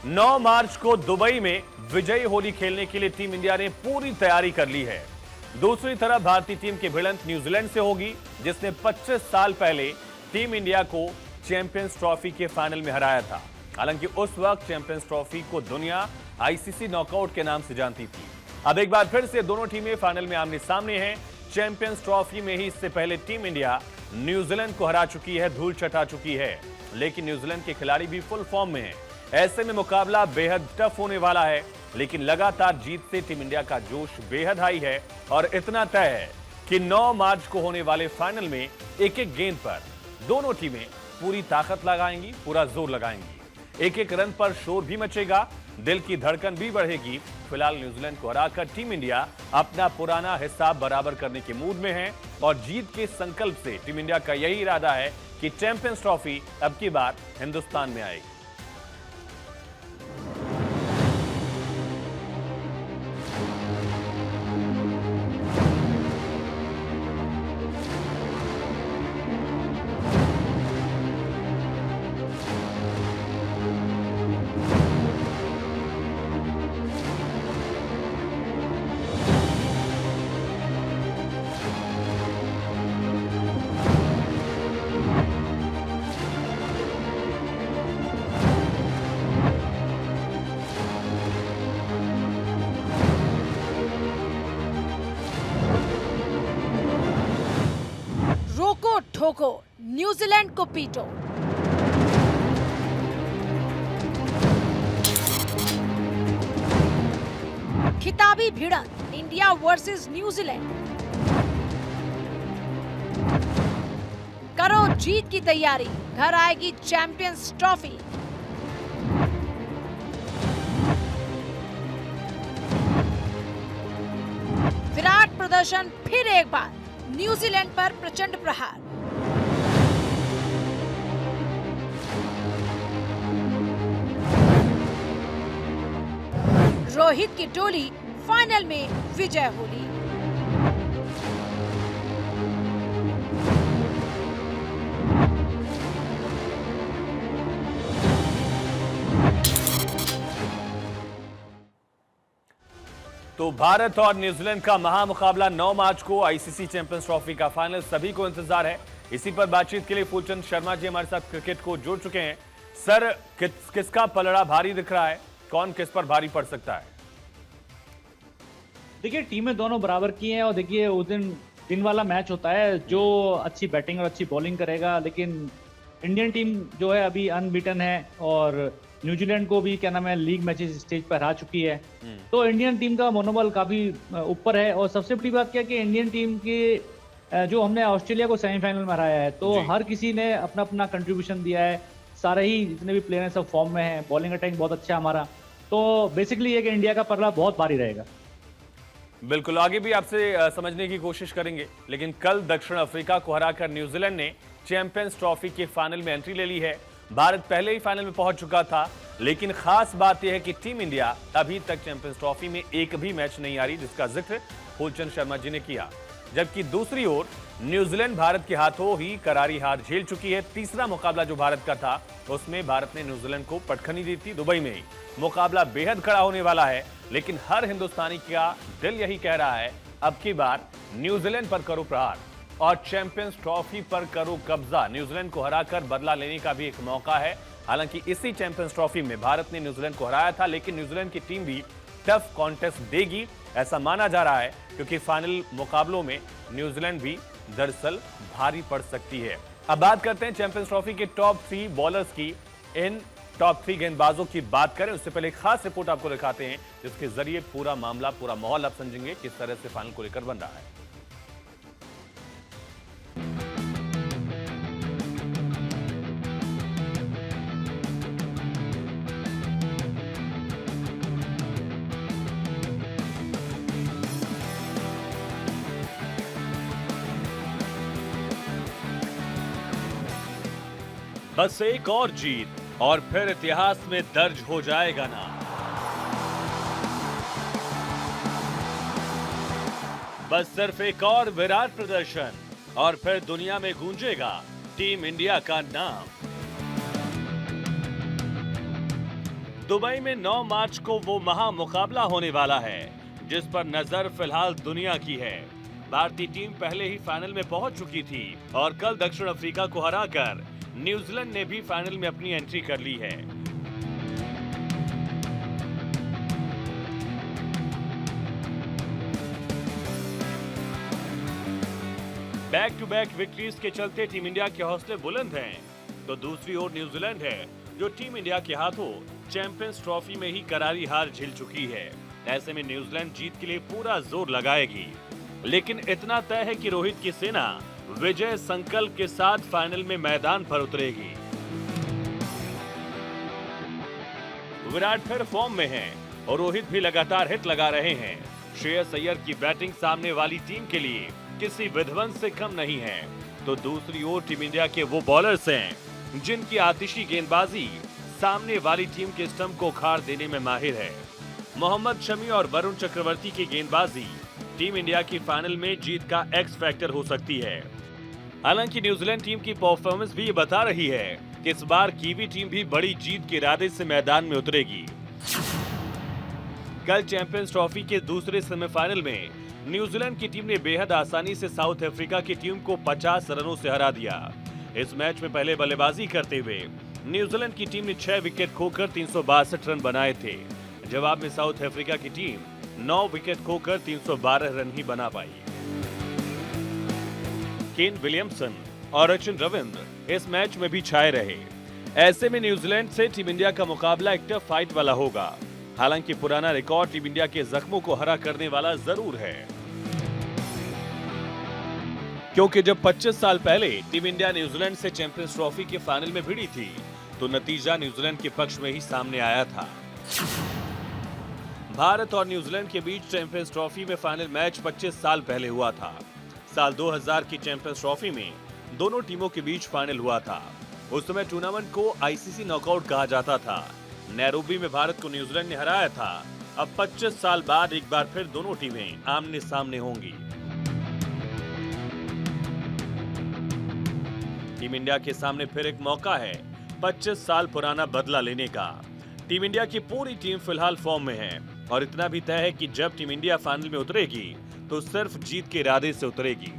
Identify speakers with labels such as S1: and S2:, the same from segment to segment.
S1: 9 मार्च को दुबई में विजयी होली खेलने के लिए टीम इंडिया ने पूरी तैयारी कर ली है। दूसरी तरफ भारतीय टीम की भिड़ंत न्यूजीलैंड से होगी, जिसने 25 साल पहले टीम इंडिया को चैंपियंस ट्रॉफी के फाइनल में हराया था। हालांकि उस वक्त चैंपियंस ट्रॉफी को दुनिया आईसीसी नॉकआउट के नाम से जानती थी। अब एक बार फिर से दोनों टीमें फाइनल में आमने सामने हैं। चैंपियंस ट्रॉफी में ही इससे पहले टीम इंडिया न्यूजीलैंड को हरा चुकी है, धूल चटा चुकी है, लेकिन न्यूजीलैंड के खिलाड़ी भी फुल फॉर्म में हैं। ऐसे में मुकाबला बेहद टफ होने वाला है, लेकिन लगातार जीत से टीम इंडिया का जोश बेहद हाई है और इतना तय है कि 9 मार्च को होने वाले फाइनल में एक एक गेंद पर दोनों टीमें पूरी ताकत लगाएंगी, पूरा जोर लगाएंगी। एक एक रन पर शोर भी मचेगा, दिल की धड़कन भी बढ़ेगी। फिलहाल न्यूजीलैंड को हराकर टीम इंडिया अपना पुराना हिसाब बराबर करने के मूड में है और जीत के संकल्प से टीम इंडिया का यही इरादा है कि चैंपियंस ट्रॉफी अब की बार हिंदुस्तान में आएगी।
S2: रोको ठोको, न्यूजीलैंड को पीटो। खिताबी भिड़ंत इंडिया वर्सेस न्यूजीलैंड। करो जीत की तैयारी, घर आएगी चैंपियंस ट्रॉफी। विराट प्रदर्शन फिर एक बार, न्यूजीलैंड पर प्रचंड प्रहार। रोहित की टोली फाइनल में विजय होली।
S1: तो भारत और न्यूजीलैंड का महामुकाबला 9 मार्च को आईसीसी चैंपियंस ट्रॉफी का फाइनल, सभी को इंतजार है। इसी पर बातचीत के लिए फूलचंद शर्मा जी हमारे साथ क्रिकेट को जोड़ चुके हैं। सर, किसका पलड़ा भारी दिख रहा है, कौन किस पर भारी पड़ सकता है?
S3: देखिए, टीमें दोनों बराबर की हैं और देखिए उस दिन वाला मैच होता है, जो अच्छी बैटिंग और अच्छी बॉलिंग करेगा। लेकिन इंडियन टीम जो है अभी अनबीटन है और न्यूजीलैंड को भी क्या नाम है लीग मैचेस स्टेज पर हरा चुकी है। तो इंडियन टीम का मनोबल काफी ऊपर है। और सबसे बड़ी बात क्या है कि इंडियन टीम के जो हमने ऑस्ट्रेलिया को सेमीफाइनल में हराया है, तो हर किसी ने अपना अपना कंट्रीब्यूशन दिया है। सारे ही जितने भी प्लेयर हैं सब फॉर्म में हैं, बॉलिंग अटैक बहुत अच्छा है हमारा। तो बेसिकली ये कि इंडिया का पलड़ा बहुत भारी रहेगा।
S1: बिल्कुल, आगे भी आपसे समझने की कोशिश करेंगे, लेकिन कल दक्षिण अफ्रीका को हराकर न्यूजीलैंड ने चैंपियंस ट्रॉफी के फाइनल में एंट्री ले ली है। भारत पहले ही फाइनल में पहुंच चुका था, लेकिन खास बात यह है कि टीम इंडिया अभी तक चैंपियंस ट्रॉफी में एक भी मैच नहीं हारी, जिसका जिक्र फूलचंद शर्मा जी ने किया। जबकि दूसरी ओर न्यूजीलैंड भारत के हाथों ही करारी हार झेल चुकी है। तीसरा मुकाबला जो भारत का था, उसमें भारत ने न्यूजीलैंड को पटखनी दी थी दुबई में ही। मुकाबला बेहद खड़ा होने वाला है, लेकिन हर हिंदुस्तानी का दिल यही कह रहा है, अब की बार न्यूजीलैंड पर करो प्रहार और चैंपियंस ट्रॉफी पर करो कब्जा। न्यूजीलैंड को हराकर बदला लेने का भी एक मौका है। हालांकि इसी चैंपियंस ट्रॉफी में भारत ने न्यूजीलैंड को हराया था, लेकिन न्यूजीलैंड की टीम भी टफ कॉन्टेस्ट देगी, ऐसा माना जा रहा है, क्योंकि फाइनल मुकाबलों में न्यूजीलैंड भी दरअसल भारी पड़ सकती है। अब बात करते हैं चैंपियंस ट्रॉफी के टॉप 3 बॉलर्स की। इन टॉप 3 गेंदबाजों की बात करें उससे पहले एक खास रिपोर्ट आपको दिखाते हैं, जिसके जरिए पूरा मामला, पूरा माहौल आप समझेंगे किस तरह से फाइनल को लेकर बन रहा है। बस एक और जीत और फिर इतिहास में दर्ज हो जाएगा नाम। बस सिर्फ एक और विराट प्रदर्शन और फिर दुनिया में गूंजेगा टीम इंडिया का नाम। दुबई में 9 मार्च को वो महा मुकाबला होने वाला है जिस पर नजर फिलहाल दुनिया की है। भारतीय टीम पहले ही फाइनल में पहुंच चुकी थी और कल दक्षिण अफ्रीका को हराकर न्यूजीलैंड ने भी फाइनल में अपनी एंट्री कर ली है। बैक टू बैक विक्ट्रीज के चलते टीम इंडिया के हौसले बुलंद हैं, तो दूसरी ओर न्यूजीलैंड है जो टीम इंडिया के हाथों चैंपियंस ट्रॉफी में ही करारी हार झेल चुकी है। ऐसे में न्यूजीलैंड जीत के लिए पूरा जोर लगाएगी, लेकिन इतना तय है कि रोहित की सेना विजय संकल्प के साथ फाइनल में मैदान पर उतरेगी। विराट फिर फॉर्म में हैं और रोहित भी लगातार हिट लगा रहे हैं। श्रेयस अय्यर की बैटिंग सामने वाली टीम के लिए किसी विध्वंस से कम नहीं है, तो दूसरी ओर टीम इंडिया के वो बॉलर्स हैं जिनकी आतिशी गेंदबाजी सामने वाली टीम के स्टंप को उखाड़ देने में माहिर है। मोहम्मद शमी और वरुण चक्रवर्ती की गेंदबाजी टीम इंडिया की फाइनल में जीत का एक्स फैक्टर हो सकती है। हालांकि न्यूजीलैंड टीम की परफॉर्मेंस भी ये बता रही है कि इस बार कीवी टीम भी बड़ी जीत के इरादे से मैदान में उतरेगी। कल चैंपियंस ट्रॉफी के दूसरे सेमीफाइनल में न्यूजीलैंड की टीम ने बेहद आसानी से साउथ अफ्रीका की टीम को 50 रनों से हरा दिया। इस मैच में पहले बल्लेबाजी करते हुए न्यूजीलैंड की टीम ने 6 विकेट खोकर 362 रन बनाए थे। जवाब में साउथ अफ्रीका की टीम 9 विकेट खोकर 312 रन ही बना पाई। केन विलियमसन और रचिन रविंद्र इस मैच में भी छाए रहे। ऐसे में न्यूजीलैंड से टीम इंडिया का मुकाबला एक टफ फाइट वाला होगा। हालांकि पुराना रिकॉर्ड टीम इंडिया के जख्मों को हरा करने वाला जरूर है, क्योंकि जब 25 साल पहले टीम इंडिया न्यूजीलैंड से चैंपियंस ट्रॉफी के फाइनल में भिड़ी थी तो नतीजा न्यूजीलैंड के पक्ष में ही सामने आया था। भारत और न्यूजीलैंड के बीच चैंपियंस ट्रॉफी में फाइनल मैच 25 साल पहले हुआ था। साल 2000 की चैंपियंस ट्रॉफी में दोनों टीमों के बीच फाइनल हुआ था। उस समय टूर्नामेंट को आईसीसी नॉकआउट कहा जाता था। नैरोबी में भारत को न्यूजीलैंड ने हराया था। अब 25 साल बाद एक बार फिर दोनों टीमें आमने सामने होंगी। टीम इंडिया के सामने फिर एक मौका है 25 साल पुराना बदला लेने का। टीम इंडिया की पूरी टीम फिलहाल फॉर्म में है और इतना भी तय है कि जब टीम इंडिया फाइनल में उतरेगी तो सिर्फ जीत के इरादे से उतरेगी।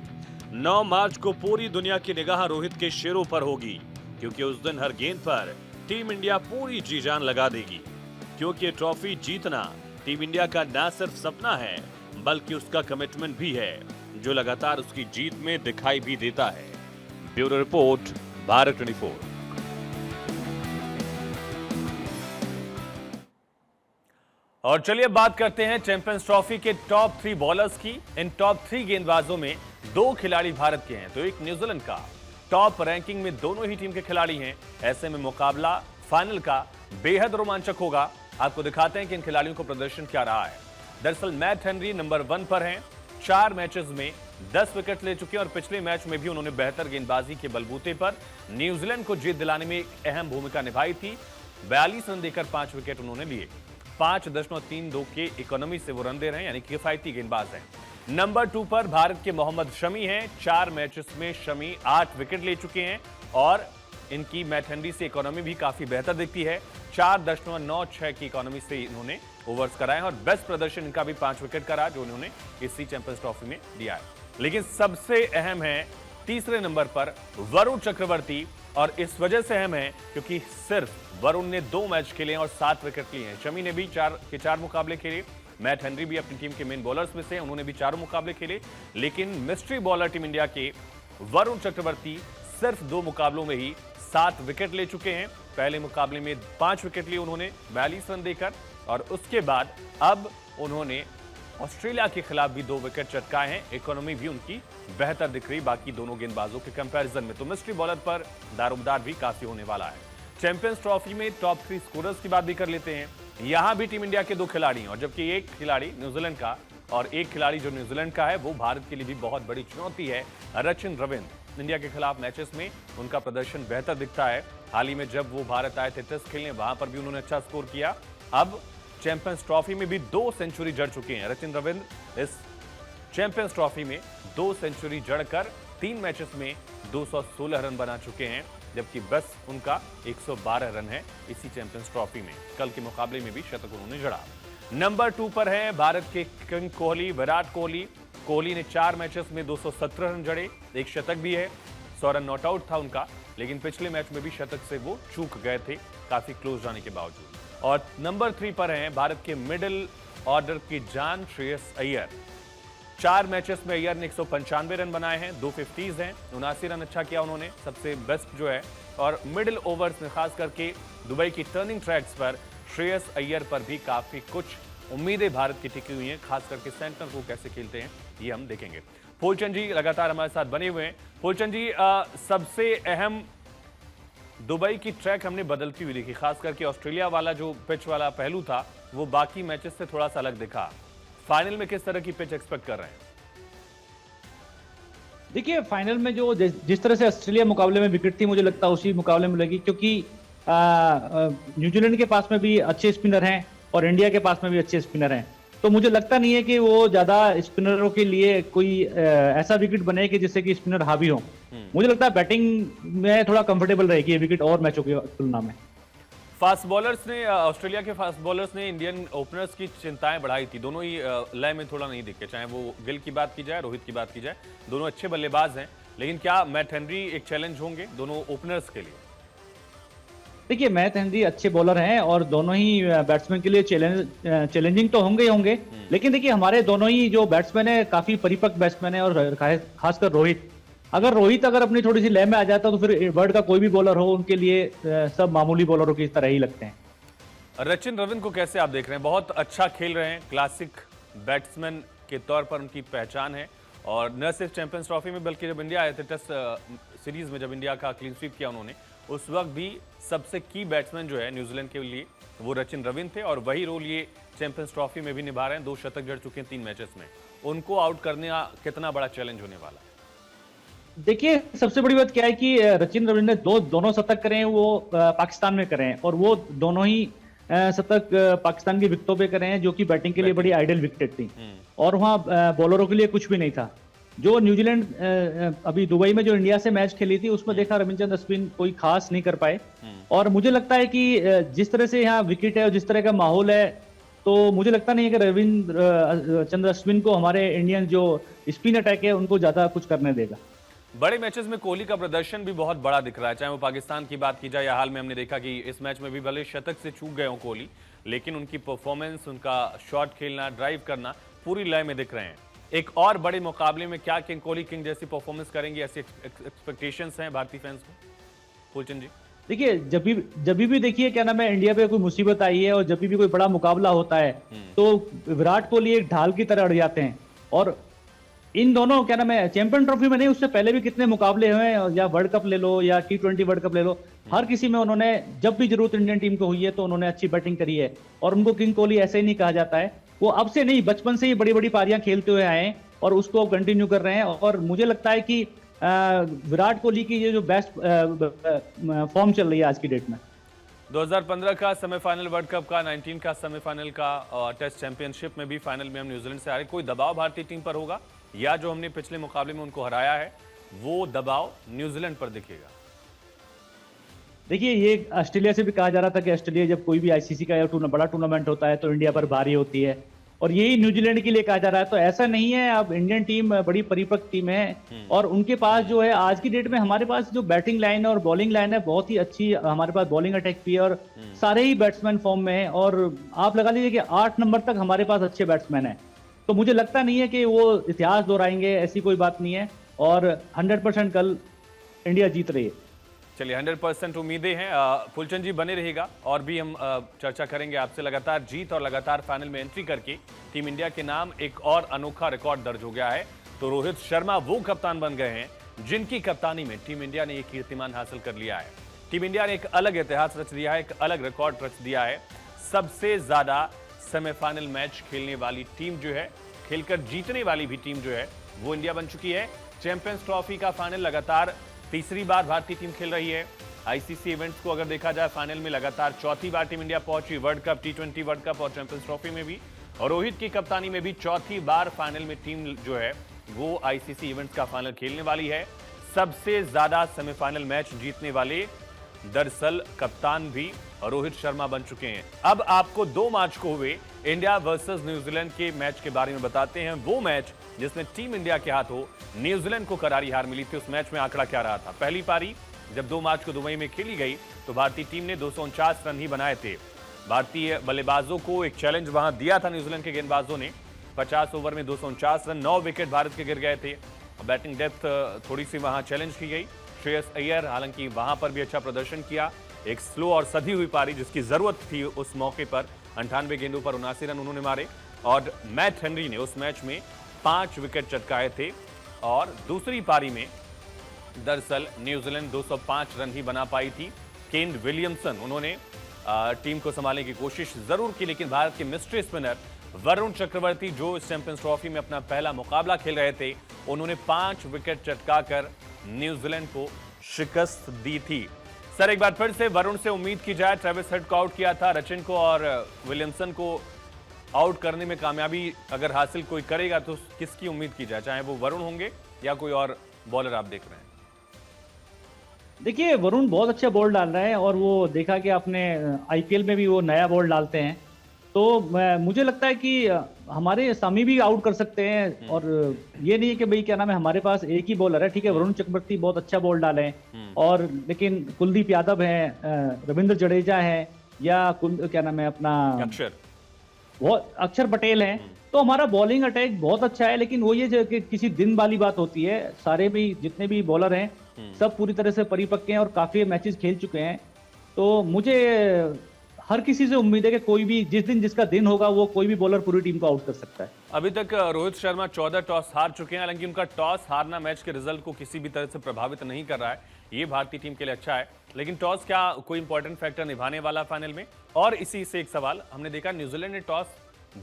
S1: 9 मार्च को पूरी दुनिया की निगाह रोहित के शेरों पर होगी, क्योंकि उस दिन हर गेंद पर टीम इंडिया पूरी जी जान लगा देगी। क्योंकि ये ट्रॉफी जीतना टीम इंडिया का न सिर्फ सपना है बल्कि उसका कमिटमेंट भी है, जो लगातार उसकी जीत में दिखाई भी देता है। Bureau report, Bharat 24। और चलिए बात करते हैं चैंपियंस ट्रॉफी के टॉप 3 बॉलर्स की। इन टॉप 3 गेंदबाजों में 2 खिलाड़ी भारत के हैं तो एक न्यूजीलैंड का। टॉप रैंकिंग में दोनों ही टीम के खिलाड़ी हैं। ऐसे में मुकाबला फाइनल का बेहद रोमांचक होगा। आपको दिखाते हैं कि इन खिलाड़ियों को प्रदर्शन क्या रहा है। दरअसल मैट हेनरी नंबर 1 पर हैं। 4 मैचेस में 10 विकेट ले चुके हैं और पिछले मैच में भी उन्होंने बेहतर गेंदबाजी के बलबूते पर न्यूजीलैंड को जीत दिलाने में एक अहम भूमिका निभाई थी। 42 रन देकर 5 विकेट उन्होंने लिए। 5.32 के इकोनॉमी से वो रन दे रहे हैं, यानी किफायती गेंदबाज हैं। नंबर 2 पर भारत के मोहम्मद शमी हैं। 4 मैचेस में शमी 8 विकेट ले चुके हैं और इनकी मैट हेनरी से इकोनॉमी भी काफी बेहतर दिखती है। 4.96 की इकोनॉमी से इन्होंने ओवर्स कराए और बेस्ट प्रदर्शन इनका भी 5 विकेट का रहा, जो इन्होंने इसी चैंपियंस ट्रॉफी में दिया है। लेकिन सबसे अहम है तीसरे नंबर पर वरुण चक्रवर्ती, और इस वजह से अहम है क्योंकि सिर्फ वरुण ने 2 मैच खेले और 7 विकेट लिए हैं। शमी ने भी 4 मुकाबले खेले। मैट हेनरी भी अपनी टीम के मेन बॉलर्स में से, उन्होंने भी 4 मुकाबले खेले। लेकिन मिस्ट्री बॉलर टीम इंडिया के वरुण चक्रवर्ती सिर्फ 2 मुकाबलों में ही 7 विकेट ले चुके हैं। पहले मुकाबले में 5 विकेट लिए उन्होंने 42 रन देकर, और उसके बाद अब उन्होंने ऑस्ट्रेलिया के खिलाफ भी 2 विकेट चटकाए हैं। इकोनॉमी भी उनकी बेहतर दिख रही बाकी दोनों गेंदबाजों के कंपैरिजन में। तो मिस्ट्री बॉलर पर दारोमदार भी काफी होने वाला है। चैंपियंस ट्रॉफी में टॉप 3 स्कोरर्स की बात भी कर लेते हैं। यहां भी टीम इंडिया के 2 खिलाड़ी हैं, और जबकि एक खिलाड़ी न्यूजीलैंड का और एक खिलाड़ी जो न्यूजीलैंड का है वो भारत के लिए भी बहुत बड़ी चुनौती है, रचिन रविंद्र। इंडिया के खिलाफ मैचेस में उनका प्रदर्शन बेहतर दिखता है। हाल ही में जब वो भारत आए थे टेस्ट खेलने, वहां पर भी उन्होंने अच्छा स्कोर किया। अब चैंपियंस ट्रॉफी में भी 2 सेंचुरी जड़ चुके हैं रचिन रविंद्र। इस चैंपियंस ट्रॉफी में 2 सेंचुरी जड़कर 3 मैचेस में 216 रन बना चुके हैं। जबकि बस उनका 112 रन है इसी चैंपियंस ट्रॉफी में। कल के मुकाबले में भी शतक उन्होंने जड़ा। नंबर 2 पर हैं भारत के किंग कोहली, विराट कोहली। कोहली ने 4 मैचेस में 217 रन जड़े, एक शतक भी है। 100 रन नॉट आउट था उनका, लेकिन पिछले मैच में भी शतक से वो चूक गए थे, काफी क्लोज जाने के बावजूद। और नंबर 3 पर हैं भारत के मिडिल ऑर्डर की जान श्रेयस अय्यर। 4 मैचेस में अय्यर ने 195 रन बनाए हैं, 2 50s हैं, 79 रन अच्छा किया उन्होंने, सबसे बेस्ट जो है। और मिडिल ओवर्स में खास करके दुबई की टर्निंग ट्रैक्स पर श्रेयस अय्यर पर भी काफी कुछ उम्मीदें भारत की टिकी हुई हैं, खास करके सेंटर को कैसे खेलते हैं ये हम देखेंगे। फूलचंद जी लगातार हमारे साथ बने हुए हैं। फूलचंद जी, सबसे अहम दुबई की ट्रैक हमने बदलती हुई देखी, खास करके ऑस्ट्रेलिया वाला जो पिच वाला पहलू था वो बाकी मैचेस से थोड़ा सा अलग दिखा। फाइनल में किस तरह की पिच एक्सपेक्ट कर रहे हैं?
S3: देखिए, फाइनल में जो जिस तरह से ऑस्ट्रेलिया मुकाबले में विकेट थी, मुझे लगता है उसी मुकाबले में लगी, क्योंकि न्यूजीलैंड के पास में भी अच्छे स्पिनर हैं और इंडिया के पास में भी अच्छे स्पिनर हैं। तो मुझे लगता नहीं है कि वो ज्यादा स्पिनरों के लिए कोई ऐसा विकेट बने कि जिससे कि स्पिनर हावी हो। मुझे लगता है बैटिंग में थोड़ा कंफर्टेबल रहेगी ये विकेट और मैचों की तुलना में।
S1: फास्ट बॉलर्स ने, ऑस्ट्रेलिया के फास्ट बॉलर्स ने इंडियन ओपनर्स की चिंताएं बढ़ाई थी। दोनों ही लय में थोड़ा नहीं दिखे, चाहे वो गिल की बात की जाए, रोहित की बात की जाए, दोनों अच्छे बल्लेबाज हैं। लेकिन क्या मैट हेनरी एक चैलेंज होंगे दोनों ओपनर्स के लिए?
S3: देखिए, मैट हेनरी अच्छे बॉलर हैं और दोनों ही बैट्समैन के लिए चैलेंजिंग तो होंगे ही होंगे। लेकिन देखिए, हमारे दोनों ही जो बैट्समैन है काफी परिपक्व बैट्समैन है, और खासकर रोहित, अगर अपनी थोड़ी सी लय में आ जाता तो फिर वर्ल्ड का कोई भी बॉलर हो उनके लिए सब मामूली बॉलरों की तरह ही लगते हैं।
S1: रचिन रविंद्र को कैसे आप देख रहे हैं? बहुत अच्छा खेल रहे हैं, क्लासिक बैट्समैन के तौर पर उनकी पहचान है। और न सिर्फ चैंपियंस ट्रॉफी में बल्कि जब इंडिया आए थे टेस्ट सीरीज में, जब इंडिया का क्लीन स्वीप किया उन्होंने, उस वक्त भी सबसे की बैट्समैन जो है न्यूजीलैंड के लिए वो रचिन रविंद्र थे। और वही रोल ये चैंपियंस ट्रॉफी में भी निभा रहे हैं। 2 शतक जड़ चुके हैं 3 मैचेस में। उनको आउट करने कितना बड़ा चैलेंज होने वाला?
S3: देखिए, सबसे बड़ी बात क्या है कि रचिन रविंद्र ने दोनों शतक करे हैं, वो पाकिस्तान में करे हैं, और वो दोनों ही शतक पाकिस्तान की विकेटों पे करे हैं, जो कि बैटिंग के लिए बड़ी आइडियल विकेट थी। और वहाँ बॉलरों के लिए कुछ भी नहीं था। जो न्यूजीलैंड अभी दुबई में जो इंडिया से मैच खेली थी, उसमें देखा रविचंद्र अश्विन कोई खास नहीं कर पाए। और मुझे लगता है कि जिस तरह से यहाँ विकेट है और जिस तरह का माहौल है, तो मुझे लगता नहीं है कि रविंद्र चंद्र अश्विन को हमारे इंडियन जो स्पिन अटैक है उनको ज्यादा कुछ करने देगा।
S1: बड़े मैचेस में कोहली का प्रदर्शन भी बहुत बड़ा दिख रहा है, चाहे वो पाकिस्तान की बात की जाए या हाल में हमने देखा कि इस मैच में भी भले शतक से चूक गए हों कोहली, लेकिन उनकी परफॉर्मेंस, उनका शॉट खेलना, ड्राइव करना पूरी लय में दिख रहे हैं। एक और बड़े मुकाबले में क्या किंग कोहली किंग जैसी परफॉर्मेंस करेंगे, ऐसी एक्सपेक्टेशंस हैं भारतीय फैंस को? फूलचंद जी,
S3: देखिए, जब भी देखिए क्या नाम है, इंडिया पे कोई मुसीबत आई है और जब भी कोई बड़ा मुकाबला होता है तो विराट कोहली एक ढाल की तरह अड़ जाते हैं। और इन दोनों क्या नाम है, चैंपियन ट्रॉफी में नहीं, उससे पहले भी कितने मुकाबले हुए हैं, या वर्ल्ड कप ले लो या T20 वर्ल्ड कप ले लो, हर किसी में उन्होंने जब भी जरूरत इंडियन टीम को हुई है तो उन्होंने अच्छी बैटिंग करी है। और उनको किंग कोहली ऐसे ही नहीं कहा जाता है, वो अब से नहीं, बचपन से ही बड़ी बड़ी पारियां खेलते हुए आए हैं और उसको कंटिन्यू कर रहे हैं। और मुझे लगता है कि विराट कोहली की ये जो बेस्ट फॉर्म चल रही है आज की डेट में,
S1: 2015 का सेमीफाइनल वर्ल्ड कप का, 19 का सेमीफाइनल का, टेस्ट चैंपियनशिप में भी फाइनल में हम न्यूजीलैंड से हारे, कोई दबाव भारतीय टीम पर होगा, या जो हमने पिछले मुकाबले में उनको हराया है वो दबाव न्यूजीलैंड पर दिखेगा?
S3: देखिए, ये ऑस्ट्रेलिया से भी कहा जा रहा था कि ऑस्ट्रेलिया जब कोई भी आईसीसी का बड़ा टूर्नामेंट होता है तो इंडिया पर भारी होती है, और यही न्यूजीलैंड के लिए कहा जा रहा है। तो ऐसा नहीं है, अब इंडियन टीम बड़ी परिपक्व टीम है और उनके पास जो है आज की डेट में, हमारे पास जो बैटिंग लाइन और बॉलिंग लाइन है बहुत ही अच्छी, हमारे पास बॉलिंग अटैक भी है और सारे ही बैट्समैन फॉर्म में है। और आप लगा लीजिए कि 8 नंबर तक हमारे पास अच्छे बैट्समैन है। तो मुझे लगता नहीं है कि वो इतिहास दोहराएंगे, ऐसी कोई बात नहीं है। और 100% कल इंडिया जीत रही है।
S1: चलिए, 100% उम्मीदें हैं। फुलचंद जी बने रहेगा और भी हम चर्चा करेंगे आपसे। लगातार जीत और लगातार फाइनल में एंट्री करके टीम इंडिया के नाम एक और अनोखा रिकॉर्ड दर्ज हो गया है। तो रोहित शर्मा वो कप्तान बन गए हैं जिनकी कप्तानी में टीम इंडिया ने ये कीर्तिमान हासिल कर लिया है। टीम इंडिया ने एक अलग इतिहास रच दिया है, एक अलग रिकॉर्ड रच दिया है। सबसे ज्यादा सेमीफाइनल मैच खेलने वाली टीम जो है, खेलकर जीतने वाली भी टीम जो है, वो इंडिया बन चुकी है। चैंपियंस ट्रॉफी का फाइनल लगातार तीसरी बार भारतीय टीम खेल रही है। आईसीसी इवेंट्स को अगर देखा जाए, फाइनल में लगातार चौथी बार टीम इंडिया पहुंची, world cup, T20 world cup और चैंपियंस ट्रॉफी में भी। और रोहित की कप्तानी में भी चौथी बार फाइनल में टीम जो है वो आईसीसी इवेंट्स का फाइनल खेलने वाली है। सबसे ज्यादा सेमीफाइनल मैच जीतने वाले दरअसल कप्तान भी रोहित शर्मा बन चुके हैं। अब आपको 2 मार्च को हुए इंडिया वर्सेस न्यूजीलैंड के मैच के बारे में बताते हैं। वो मैच जिसमें टीम इंडिया के हाथों न्यूजीलैंड को करारी हार मिली थी। उस मैच में आंकड़ा क्या रहा था? पहली पारी जब 2 मार्च को दुबई में खेली गई तो भारतीय टीम ने 249 रन ही बनाए थे। भारतीय बल्लेबाजों को एक चैलेंज वहां दिया था न्यूजीलैंड के गेंदबाजों ने। 50 ओवर में 249 रन, 9 विकेट भारत के गिर गए थे। बैटिंग डेप्थ थोड़ी सी वहां चैलेंज की गई। श्रेयस अय्यर हालांकि वहां पर भी अच्छा प्रदर्शन किया। एक स्लो और सधी हुई पारी जिसकी जरूरत थी उस मौके पर। 98 गेंदों पर 79 रन उन्होंने मारे और मैट हेनरी ने उस मैच में 5 विकेट चटकाए थे। और दूसरी पारी में दरअसल न्यूजीलैंड 205 रन ही बना पाई थी। केन विलियमसन उन्होंने टीम को संभालने की कोशिश जरूर की, लेकिन भारत के मिस्ट्री स्पिनर वरुण चक्रवर्ती जो इस चैंपियंस ट्रॉफी में अपना पहला मुकाबला खेल रहे थे, उन्होंने 5 विकेट चटकाकर न्यूजीलैंड को शिकस्त दी थी। सर एक बार फिर से वरुण से उम्मीद की जाए, ट्रेविस हेड को आउट किया था, रचिन को और विलियमसन को आउट करने में कामयाबी अगर हासिल कोई करेगा तो किसकी उम्मीद की जाए, चाहे वो वरुण होंगे या कोई और बॉलर आप देख रहे हैं?
S3: देखिए वरुण बहुत अच्छा बॉल डाल रहा है और वो देखा कि आपने आईपीएल में भी वो नया बॉल डालते हैं, तो मुझे लगता है कि हमारे सामी भी आउट कर सकते हैं। और ये नहीं है कि भाई क्या नाम है हमारे पास एक ही बॉलर है। ठीक है, वरुण चक्रवर्ती बहुत अच्छा बॉल डाले हैं और लेकिन कुलदीप यादव है, रविंद्र जडेजा है या क्या नाम है अपना अक्षर पटेल है, तो हमारा बॉलिंग अटैक बहुत अच्छा है। लेकिन वो ये जो कि किसी दिन वाली बात होती है, सारे भी जितने भी बॉलर हैं सब पूरी तरह से परिपक्व हैं और काफी मैचेस खेल चुके हैं। तो मुझे हर किसी से उम्मीद है कि कोई भी जिस दिन जिसका दिन होगा वो कोई भी बॉलर पूरी टीम को आउट कर सकता है।
S1: अभी तक रोहित शर्मा 14 टॉस हार चुके हैं, हालांकि उनका टॉस हारना मैच के रिजल्ट को किसी भी तरह से प्रभावित नहीं कर रहा है। ये भारतीय टीम के लिए अच्छा है, लेकिन टॉस क्या कोई इंपॉर्टेंट फैक्टर निभाने वाला फाइनल में? और इसी से एक सवाल, हमने देखा न्यूजीलैंड ने टॉस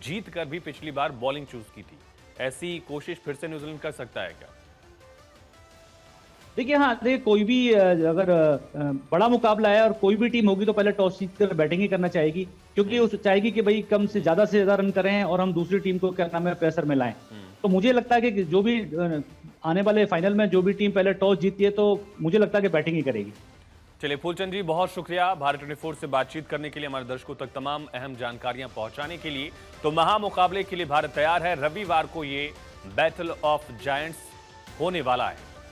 S1: जीत कर भी पिछली बार बॉलिंग चूज की थी, ऐसी कोशिश फिर से न्यूजीलैंड कर सकता है क्या?
S3: देखिए हाँ, देखिए कोई भी अगर बड़ा मुकाबला है और कोई भी टीम होगी तो पहले टॉस जीत कर बैटिंग ही करना चाहेगी, क्योंकि वो चाहेगी कि भाई कम से ज्यादा रन करें और हम दूसरी टीम को क्या नाम है प्रेशर में लाएं। तो मुझे लगता है कि जो भी आने वाले फाइनल में जो भी टीम पहले टॉस जीतती है तो मुझे लगता है कि बैटिंग ही करेगी।
S1: चलिए फूलचंद जी, बहुत शुक्रिया भारत 24 से बातचीत करने के लिए, हमारे दर्शकों तक तमाम अहम जानकारियां पहुंचाने के लिए। तो महामुकाबले के लिए भारत तैयार है। रविवार को ये बैटल ऑफ जायंट्स होने वाला है।